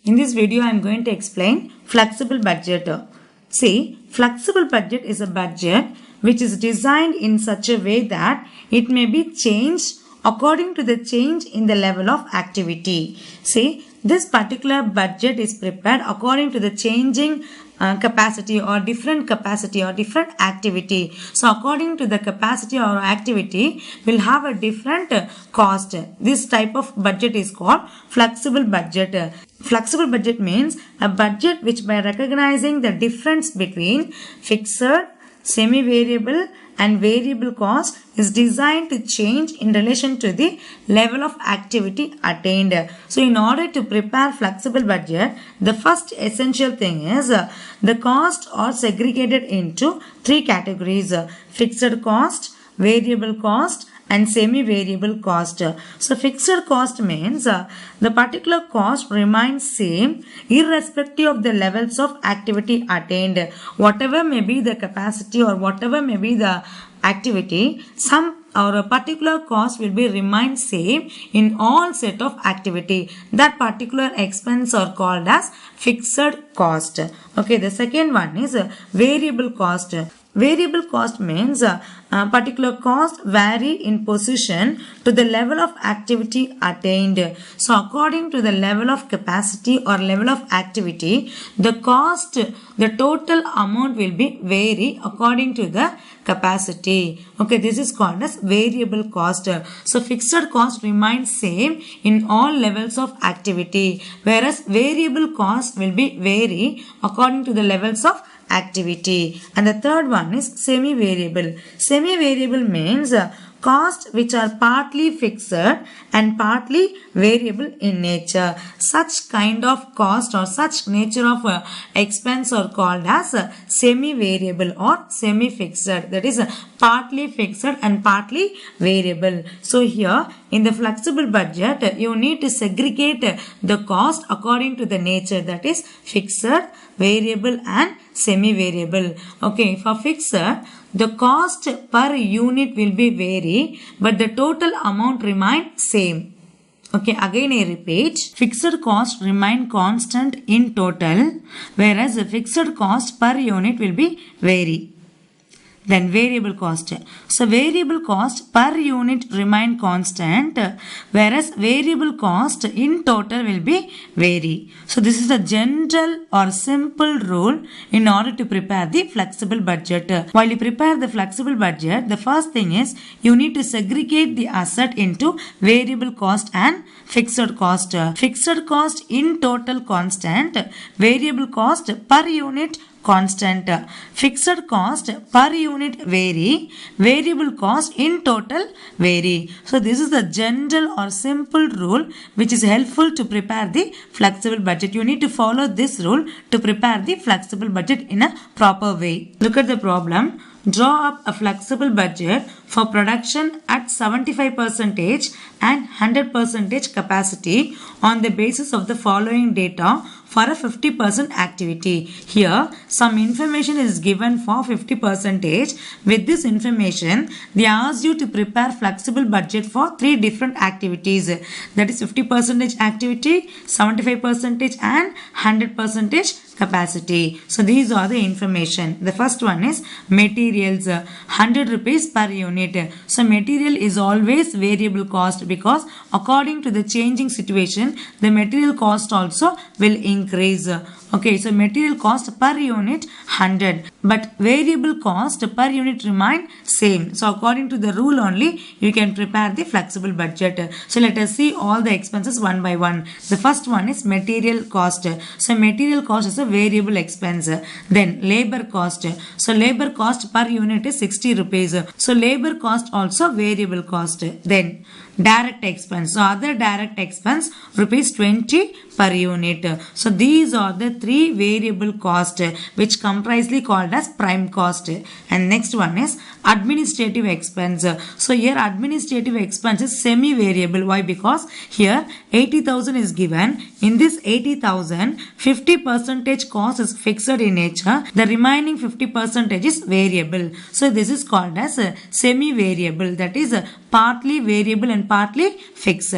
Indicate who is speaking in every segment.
Speaker 1: In this video, I am going to explain flexible budget. See, flexible budget is a budget which is designed in such a way that it may be changed according to the change in the level of activity. See, this particular budget is prepared according to the changing capacity or different activity. So according to the capacity or activity will have a different cost. This type of budget is called flexible budget. Flexible budget means a budget which, by recognizing the difference between fixed, semi-variable and variable cost, is designed to change in relation to the level of activity attained. So in order to prepare flexible budget, the first essential thing is the costs are segregated into three categories: fixed cost, variable cost and semi-variable cost. So fixed cost means the particular cost remains same irrespective of the levels of activity attained. Whatever may be the capacity or whatever may be the activity, some or a particular cost will be remain same in all set of activity. That particular expense are called as fixed cost. Okay, the second one is variable cost. Variable cost means particular cost vary in position to the level of activity attained. So according to the level of capacity or level of activity, the cost, the total amount will be vary according to the capacity. Okay, this is called as variable cost. So fixed cost remains same in all levels of activity, whereas variable cost will be vary according to the levels of activity. And the third one is semi-variable. Semi-variable means costs which are partly fixed and partly variable in nature. Such kind of cost or such nature of expense are called as semi-variable or semi-fixed. That is partly fixed and partly variable. So here in the flexible budget, you need to segregate the cost according to the nature, that is fixed, variable and semi-variable. Okay, for fixed, the cost per unit will be vary, but the total amount remain same. Okay, again I repeat, fixed cost remain constant in total, whereas the fixed cost per unit will be vary. Then variable cost. So variable cost per unit remain constant, whereas variable cost in total will be vary. So this is the general or simple rule in order to prepare the flexible budget. While you prepare the flexible budget, the first thing is you need to segregate the asset into variable cost and fixed cost. Fixed cost in total constant, variable cost per unit constant. Fixed cost per unit vary, variable cost in total vary. So this is the general or simple rule which is helpful to prepare the flexible budget. You need to follow this rule to prepare the flexible budget in a proper way. Look at the problem. Draw up a flexible budget for production at 75% and 100% capacity on the basis of the following data for a 50% activity. Here, some information is given for 50%. With this information, they ask you to prepare flexible budget for three different activities. That is 50% activity, 75% and 100% capacity. So these are the information. The first one is materials, 100 rupees per unit. So material is always variable cost because according to the changing situation, the material cost also will increase. Okay, so material cost per unit 100, but variable cost per unit remain same. So according to the rule only, you can prepare the flexible budget. So let us see all the expenses one by one. The first one is material cost. So material cost is a variable expense. Then labor cost. So labor cost per unit is 60 rupees. So labor cost also variable cost. Then direct expense. So other direct expense rupees 20 per unit. So these are the three variable cost which comprisely called as prime cost. And next one is administrative expense. So here administrative expense is semi-variable. Why? Because here 80,000 is given. In this 80,000, 50% cost is fixed in nature. The remaining 50% is variable. So this is called as semi-variable. That is partly variable and partly fixed.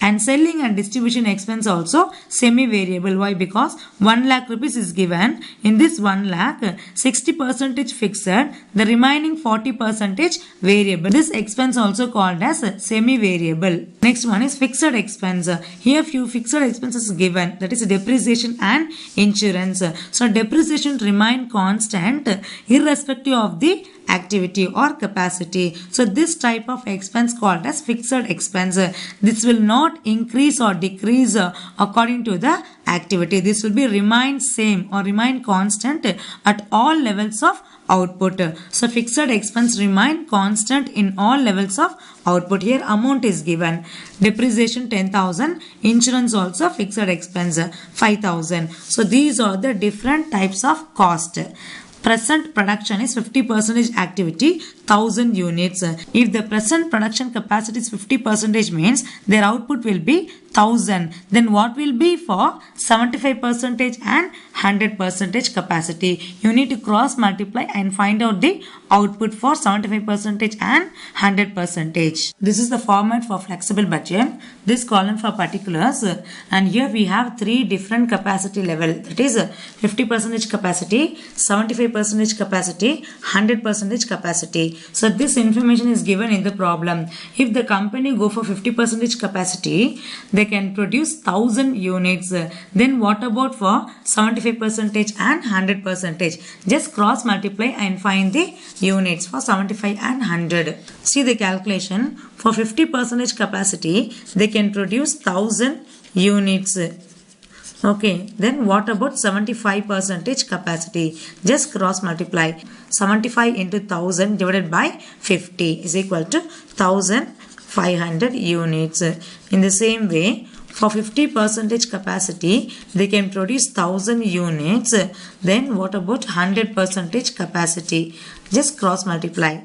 Speaker 1: And selling and distribution expense also semi-variable. Why? Because 1 lakh rupees is given. In this 1 lakh, 60% fixed, the remaining 40% variable. This expense also called as semi-variable. Next one is fixed expense. Here few fixed expenses given, that is depreciation and insurance. So depreciation remain constant irrespective of the activity or capacity. So this type of expense called as fixed expense. This will not increase or decrease according to the activity. This will be remain same or remain constant at all levels of output. So fixed expense remain constant in all levels of output. Here amount is given. Depreciation 10,000. Insurance also fixed expense 5,000. So these are the different types of cost. Present production is 50% activity, 1000 units. If the present production capacity is 50% means their output will be 1000. Then what will be for 75% and 100% capacity? You need to cross multiply and find out the output for 75% and 100%. This is the format for flexible budget. This column for particulars, and here we have three different capacity level, that is 50% capacity, 75% capacity, 100% capacity. So this information is given in the problem. If the company go for 50% capacity, they can produce 1000 units. Then what about for 75% and 100%? Just cross multiply and find the units for 75 and 100. See the calculation. For 50% capacity, they can produce 1000 units. Okay, then what about 75% capacity? Just cross multiply. 75 into 1000 divided by 50 is equal to 1500 units. In the same way, for 50% capacity, they can produce 1000 units. Then what about 100% capacity? Just cross multiply.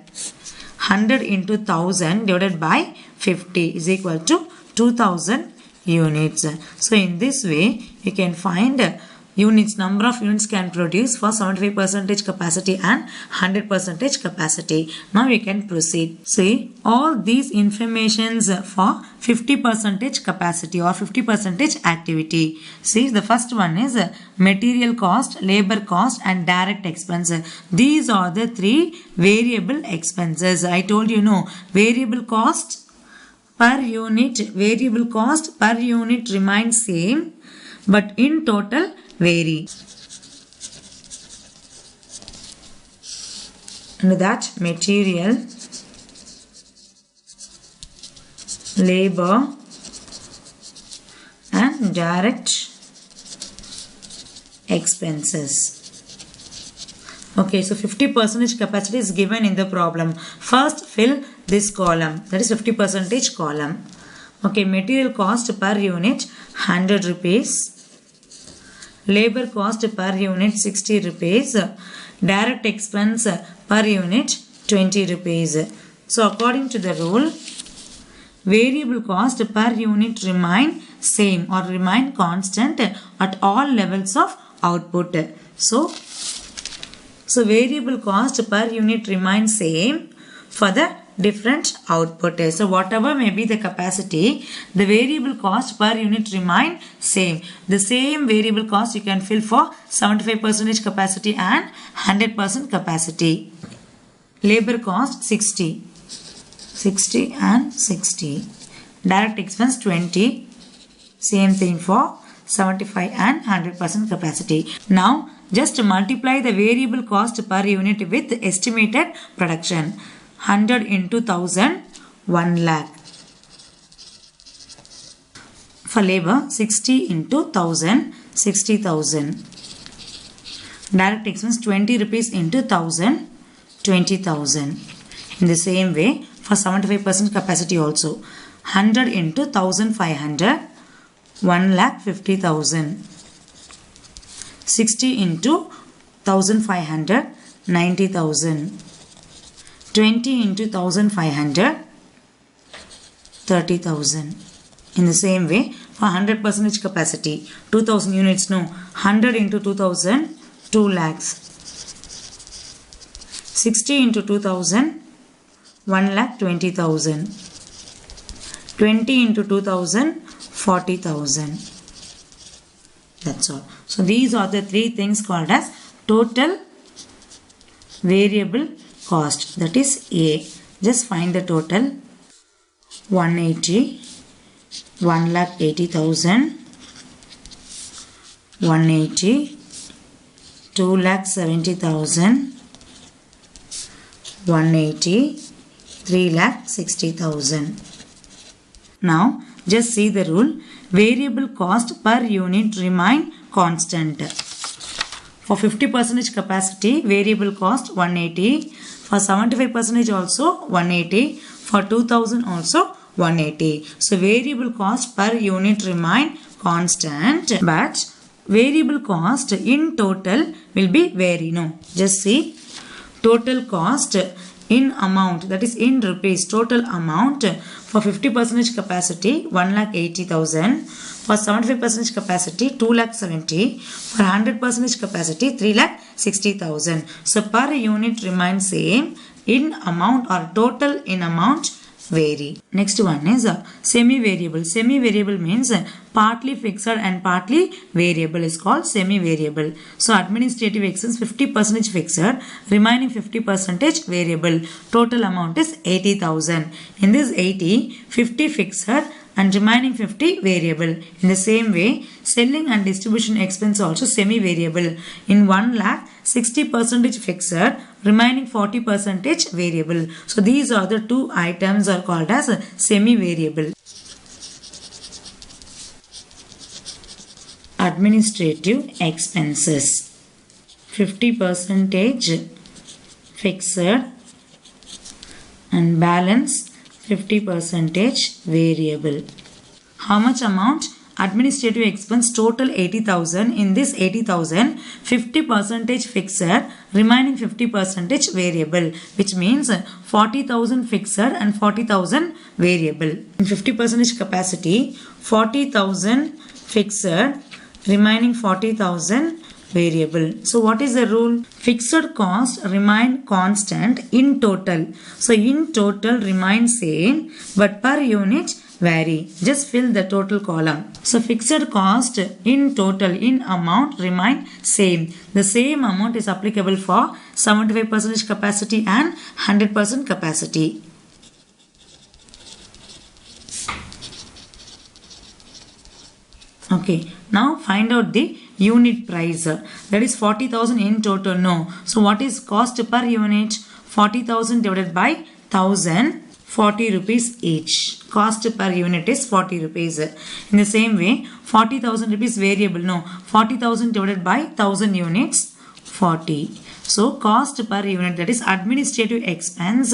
Speaker 1: 100 into 1000 divided by 50 is equal to 2000 units. So in this way, you can find units, number of units can produce for 75% capacity and 100% capacity. Now we can proceed. See, all these informations for 50% capacity or 50% activity. See, the first one is material cost, labor cost and direct expense. These are the three variable expenses. I told you, no, variable cost per unit, variable cost per unit remains same, but in total vary. And that material, labor and direct expenses. Okay, so 50% capacity is given in the problem. First fill this column, that is 50% column. Okay, material cost per unit 100 rupees. Labor cost per unit 60 rupees. Direct expense per unit 20 rupees. So according to the rule, variable cost per unit remain same or remain constant at all levels of output. So variable cost per unit remains same for the different output. So whatever may be the capacity, the variable cost per unit remain same. The same variable cost you can fill for 75% capacity and 100% capacity. Labor cost 60 and 60. Direct expense 20. Same thing for 75 and 100% capacity. Now just multiply the variable cost per unit with estimated production. 100 into 1000, 1 lakh. For labor, 60 into 1000, 60,000. Direct expense 20 rupees into 1000, 20,000. In the same way, for 75% capacity also, 100 into 1500, 1,50,000. 60 into 1500, 90,000. 20 into 1500, 30,000. In the same way, for 100% capacity, 2000 units, no, 100 into 2000, 2 lakhs. 60 into 2000, 1,20,000. 20 into 2000, 40,000. That's all. So these are the three things called as total variable cost. That is A. Just find the total. 180, 1,80,000, 180, 2,70,000, 180, 3,60,000. Now just see the rule. Variable cost per unit remain constant. For 50% capacity, variable cost 180. For 75% also 180. For 2000 also 180. So variable cost per unit remain constant, but variable cost in total will be vary. No, just see total cost in amount, that is in rupees, total amount for 50% capacity 1,80,000, for 75% capacity 2,70,000, for 100% capacity 3,60,000. So per unit remains same, in amount or total in amount vary. Next one is semi-variable. Semi-variable means partly fixed and partly variable is called semi-variable. So administrative expense 50% fixed, remaining 50% variable. Total amount is 80,000. In this 80, 50 fixed and remaining 50 variable. In the same way, selling and distribution expense also semi-variable. In 1 lakh, 60% fixed, remaining 40% variable. So these are the two items are called as semi-variable. Administrative expenses 50% fixed and balance 50% variable. How much amount? Administrative expense total 80,000. In this 80,000, 50% fixed, remaining 50% variable, which means 40,000 fixed and 40,000 variable. In 50% capacity, 40,000 fixed, remaining 40,000 variable. So what is the rule? Fixed cost remain constant in total. So in total remain same, but per unit vary. Just fill the total column. So fixed cost in total in amount remain same. The same amount is applicable for 75% capacity and 100% capacity. Okay, now find out the unit price. That is 40,000 in total. No. So what is cost per unit? 40,000 divided by 1,000, 40 rupees each. Cost per unit is 40 rupees. In the same way, 40,000 rupees variable. No. 40,000 divided by 1,000 units, 40. So cost per unit, that is administrative expense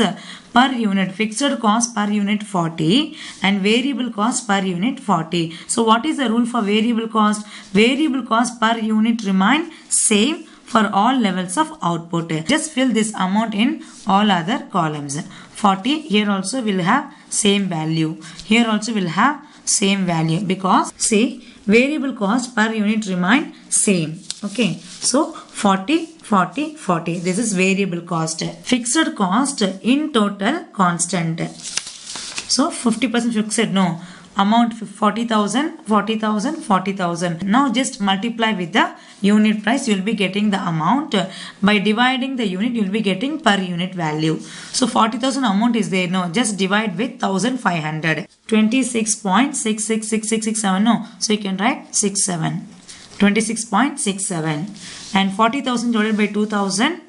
Speaker 1: per unit, fixed cost per unit 40 and variable cost per unit 40. So what is the rule for variable cost? Variable cost per unit remain same for all levels of output. Just fill this amount in all other columns. 40, here also will have same value. Here also will have same value because see variable cost per unit remain same. Okay, so 40, 40, 40. This is variable cost. Fixed cost in total constant. So 50% fixed, no. Amount 40,000, 40,000, 40,000. Now just multiply with the unit price. You will be getting the amount. By dividing the unit, you will be getting per unit value. So 40,000 amount is there. No, just divide with 1,500. 26.666667. No, so you can write 67. 26.67 and 40,000 divided by 2,000,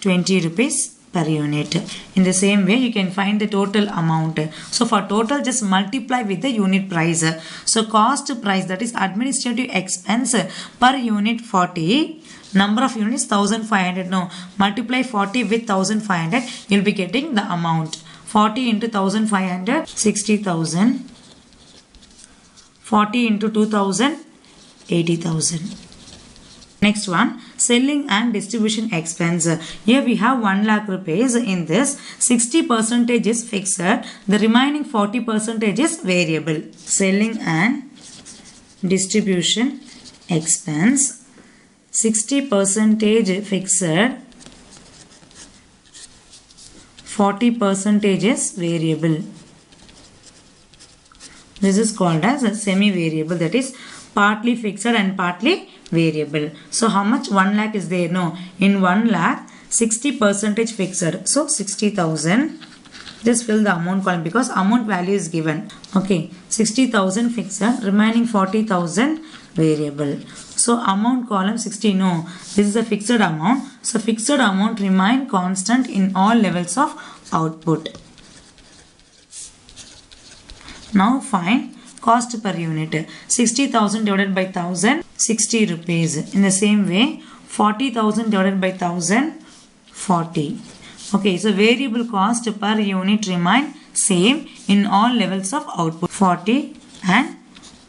Speaker 1: 20 rupees per unit. In the same way, you can find the total amount. So for total, just multiply with the unit price. So cost price, that is administrative expense per unit 40. Number of units 1,500. No, multiply 40 with 1,500. You will be getting the amount. 40 into 1,500, 60,000. 40 into 2,000, 80,000. Next one, selling and distribution expense. Here we have 1 lakh rupees. In this, 60% is fixed. The remaining 40% is variable. Selling and distribution expense. 60% fixed. 40% is variable. This is called as a semi-variable, that is partly fixed and partly variable. So how much? 1 lakh is there? No. In 1 lakh, 60% fixed. So 60,000. Just fill the amount column because amount value is given. Okay. 60,000 fixed. Remaining 40,000 variable. So amount column 60. No. This is a fixed amount. So fixed amount remain constant in all levels of output. Now find cost per unit. 60,000 divided by 1000, 60 rupees. In the same way, 40,000 divided by 1000, 40. Okay, so variable cost per unit remain same in all levels of output, 40 and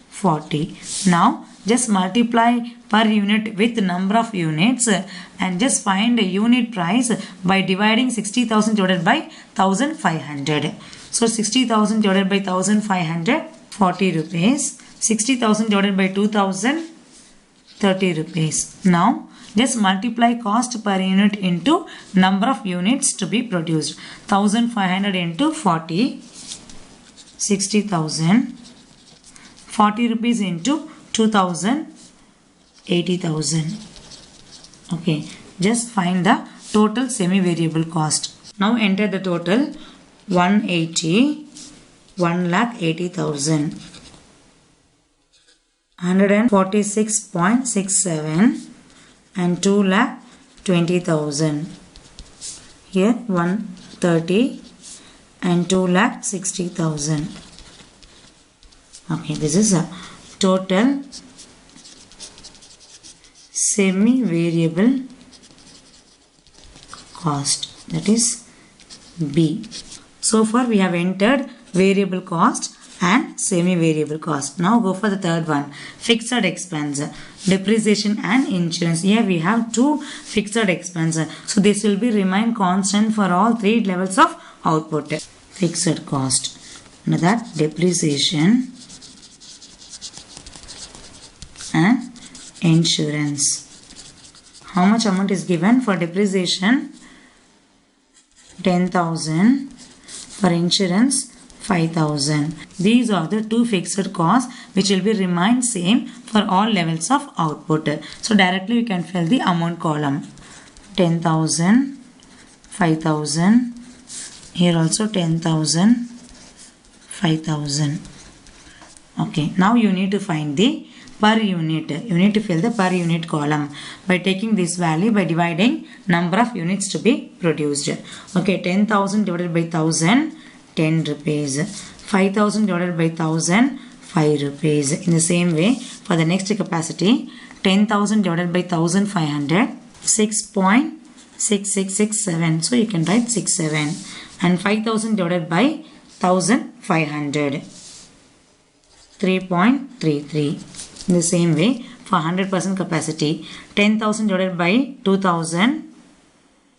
Speaker 1: 40. Now just multiply per unit with number of units and just find a unit price by dividing 60,000 divided by 1500. So 60,000 divided by 1500, 40 rupees. 60,000 divided by 2000, 30 rupees. Now just multiply cost per unit into number of units to be produced. 1500 into 40, 60,000. 40 rupees into 2000, 80,000. Okay, just find the total semi-variable cost. Now enter the total. 180, 1,80,000. 146.67 and 2,20,000. Here 130 and 2,60,000. Okay, this is a total semi-variable cost, that is B. So far we have entered variable cost and semi-variable cost. Now go for the third one, fixed expense, depreciation and insurance. Here we have two fixed expense. So this will be remain constant for all three levels of output. Fixed cost, another depreciation and insurance. How much amount is given for depreciation? 10,000. For insurance, 5,000. These are the two fixed costs which will be remain same for all levels of output. So directly we can fill the amount column. 10,000, 5,000. Here also 10,000, 5,000. Okay, now you need to find the per unit. You need to fill the per unit column by taking this value by dividing number of units to be produced. Okay, 10,000 divided by 1000, 10 rupees. 5,000 divided by 1000, 5 rupees. In the same way, for the next capacity, 10,000 divided by 1500, 6.6667. So you can write 67. And 5,000 divided by 1500, 3.33. In the same way, for 100% capacity, 10,000 divided by 2,000,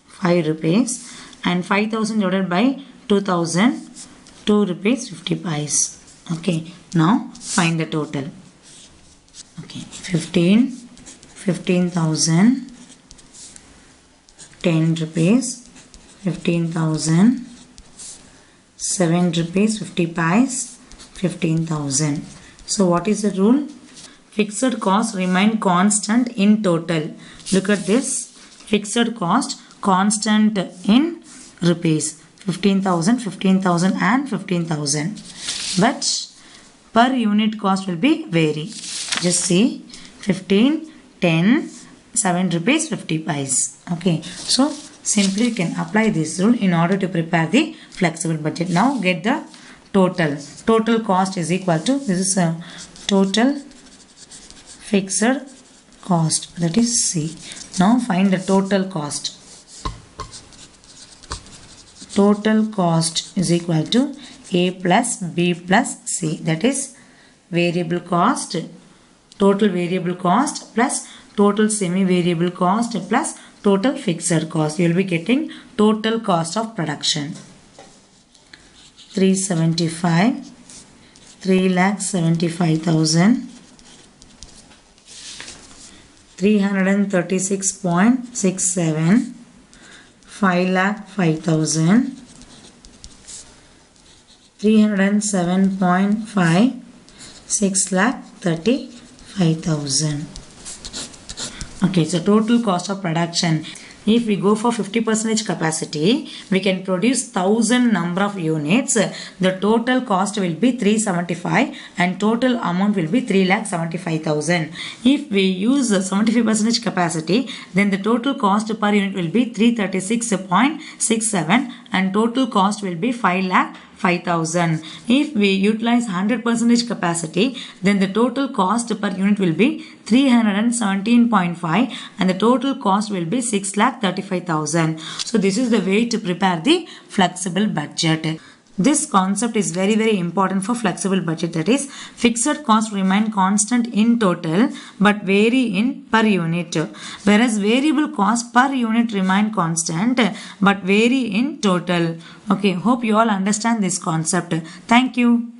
Speaker 1: 5 rupees. And 5,000 divided by 2,000, 2 rupees 50 paise. Okay, now find the total. Okay, 15,000, 10 rupees, 15,000, 7 rupees 50 paise, 15,000. So what is the rule? Fixed cost remain constant in total. Look at this. Fixed cost constant in rupees. 15,000, 15,000 and 15,000. But per unit cost will be vary. Just see 15, 10, 7 rupees 50 paise. Okay. So simply you can apply this rule in order to prepare the flexible budget. Now get the total. Total cost is equal to, this is a total fixed cost, that is C. Now find the total cost. Total cost is equal to A plus B plus C, that is variable cost, total variable cost plus total semi-variable cost plus total fixed cost. You will be getting total cost of production. 375, 3,75,000, 336.67, 5,05,000, 307.5, 6,35,000. Okay, so total cost of production. If we go for 50% capacity, we can produce 1000 number of units. The total cost will be 375 and total amount will be 3,75,000. If we use 75% capacity, then the total cost per unit will be 336.67 and total cost will be 5,05,000. If we utilize 100% capacity, then the total cost per unit will be 317.5 and the total cost will be 6,35,000. So this is the way to prepare the flexible budget. This concept is very important for flexible budget, that is fixed cost remain constant in total but vary in per unit, whereas variable cost per unit remain constant but vary in total. Okay, hope you all understand this concept. Thank you.